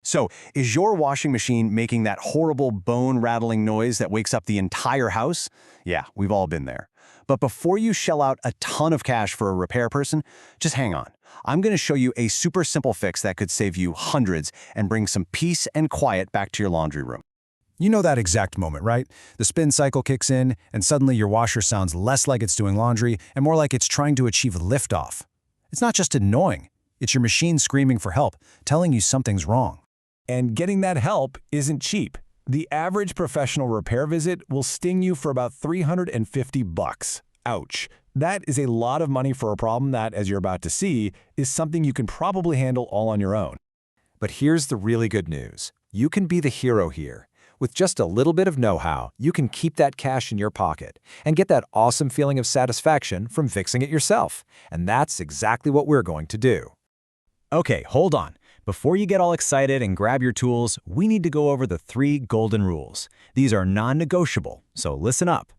So, is your washing machine making that horrible bone-rattling noise that wakes up the entire house? Yeah, we've all been there. But before you shell out a ton of cash for a repair person, just hang on. I'm going to show you a super simple fix that could save you hundreds and bring some peace and quiet back to your laundry room. You know that exact moment, right? The spin cycle kicks in, and suddenly your washer sounds less like it's doing laundry and more like it's trying to achieve liftoff. It's not just annoying. It's your machine screaming for help, telling you something's wrong. And getting that help isn't cheap. The average professional repair visit will sting you for about $350. Ouch. That is a lot of money for a problem that, as you're about to see, is something you can probably handle all on your own. But here's the really good news. You can be the hero here. With just a little bit of know-how, you can keep that cash in your pocket and get that awesome feeling of satisfaction from fixing it yourself. And that's exactly what we're going to do. Okay, hold on. Before you get all excited and grab your tools, we need to go over the 3 golden rules. These are non-negotiable, so listen up.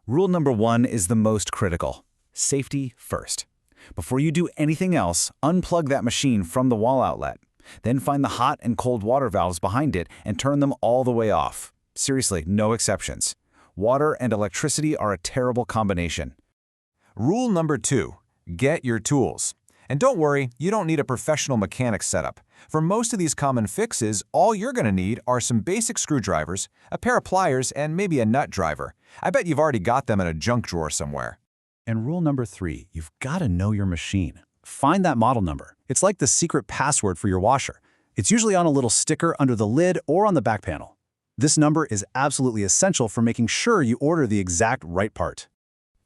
Rule number 1 is the most critical. Safety first. Before you do anything else, unplug that machine from the wall outlet. Then find the hot and cold water valves behind it and turn them all the way off. Seriously, no exceptions. Water and electricity are a terrible combination. Rule number 2, get your tools. And don't worry, you don't need a professional mechanic setup. For most of these common fixes, all you're going to need are some basic screwdrivers, a pair of pliers, and maybe a nut driver. I bet you've already got them in a junk drawer somewhere. And rule number 3, you've got to know your machine. Find that model number. It's like the secret password for your washer. It's usually on a little sticker under the lid or on the back panel. This number is absolutely essential for making sure you order the exact right part.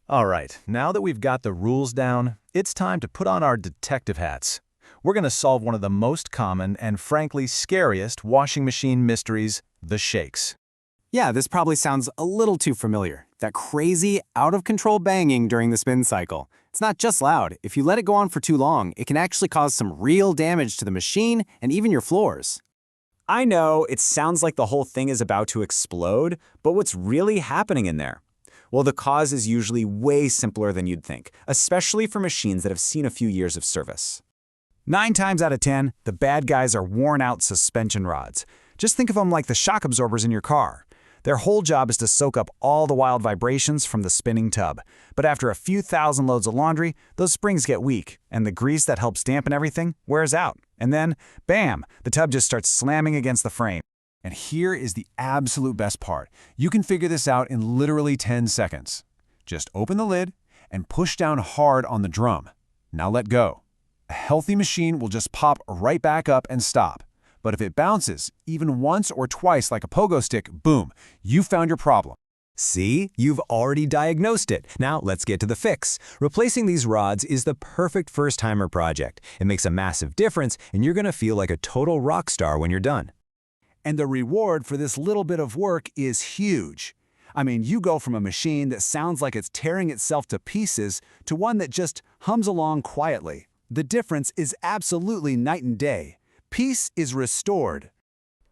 All right, now that we've got the rules down, it's time to put on our detective hats. We're going to solve one of the most common and frankly scariest washing machine mysteries, the shakes. Yeah, this probably sounds a little too familiar. That crazy, out-of-control banging during the spin cycle. It's not just loud. If you let it go on for too long, it can actually cause some real damage to the machine and even your floors. I know it sounds like the whole thing is about to explode, but what's really happening in there? Well, the cause is usually way simpler than you'd think, especially for machines that have seen a few years of service. 9 times out of 10, the bad guys are worn-out suspension rods. Just think of them like the shock absorbers in your car. Their whole job is to soak up all the wild vibrations from the spinning tub. But after a few thousand loads of laundry, those springs get weak, and the grease that helps dampen everything wears out. And then, bam, the tub just starts slamming against the frame. And here is the absolute best part. You can figure this out in literally 10 seconds. Just open the lid and push down hard on the drum. Now let go. A healthy machine will just pop right back up and stop. But if it bounces, even once or twice like a pogo stick, boom, you found your problem. See, you've already diagnosed it. Now let's get to the fix. Replacing these rods is the perfect first-timer project. It makes a massive difference, and you're going to feel like a total rock star when you're done. And the reward for this little bit of work is huge. I mean, you go from a machine that sounds like it's tearing itself to pieces to one that just hums along quietly. The difference is absolutely night and day. Peace is restored.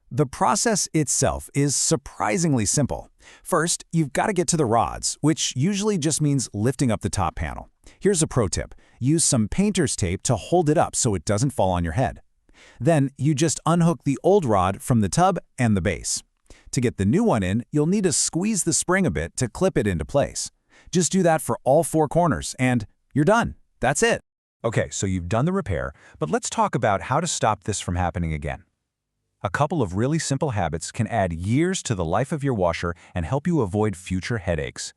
The process itself is surprisingly simple. First, you've got to get to the rods, which usually just means lifting up the top panel. Here's a pro tip. Use some painter's tape to hold it up so it doesn't fall on your head. Then you just unhook the old rod from the tub and the base. To get the new one in, you'll need to squeeze the spring a bit to clip it into place. Just do that for all 4 corners and you're done. That's it. Okay, so you've done the repair, but let's talk about how to stop this from happening again. A couple of really simple habits can add years to the life of your washer and help you avoid future headaches.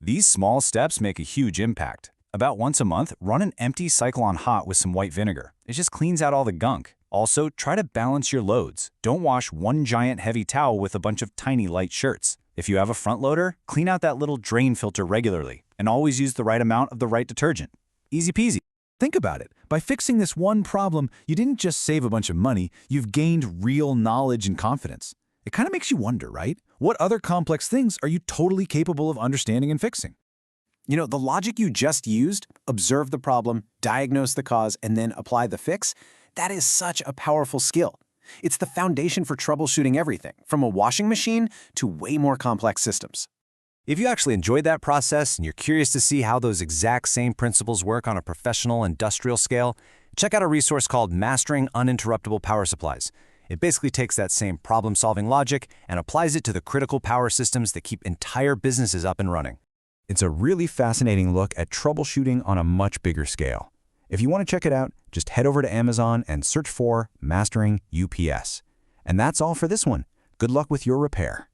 These small steps make a huge impact. About once a month, run an empty cycle on hot with some white vinegar. It just cleans out all the gunk. Also, try to balance your loads. Don't wash one giant heavy towel with a bunch of tiny light shirts. If you have a front loader, clean out that little drain filter regularly, and always use the right amount of the right detergent. Easy peasy. Think about it. By fixing this one problem, you didn't just save a bunch of money, you've gained real knowledge and confidence. It kind of makes you wonder, right? What other complex things are you totally capable of understanding and fixing? You know, the logic you just used, observe the problem, diagnose the cause, and then apply the fix, that is such a powerful skill. It's the foundation for troubleshooting everything, from a washing machine to way more complex systems. If you actually enjoyed that process and you're curious to see how those exact same principles work on a professional industrial scale, check out a resource called Mastering Uninterruptible Power Supplies. It basically takes that same problem-solving logic and applies it to the critical power systems that keep entire businesses up and running. It's a really fascinating look at troubleshooting on a much bigger scale. If you want to check it out, just head over to Amazon and search for Mastering UPS. And that's all for this one. Good luck with your repair.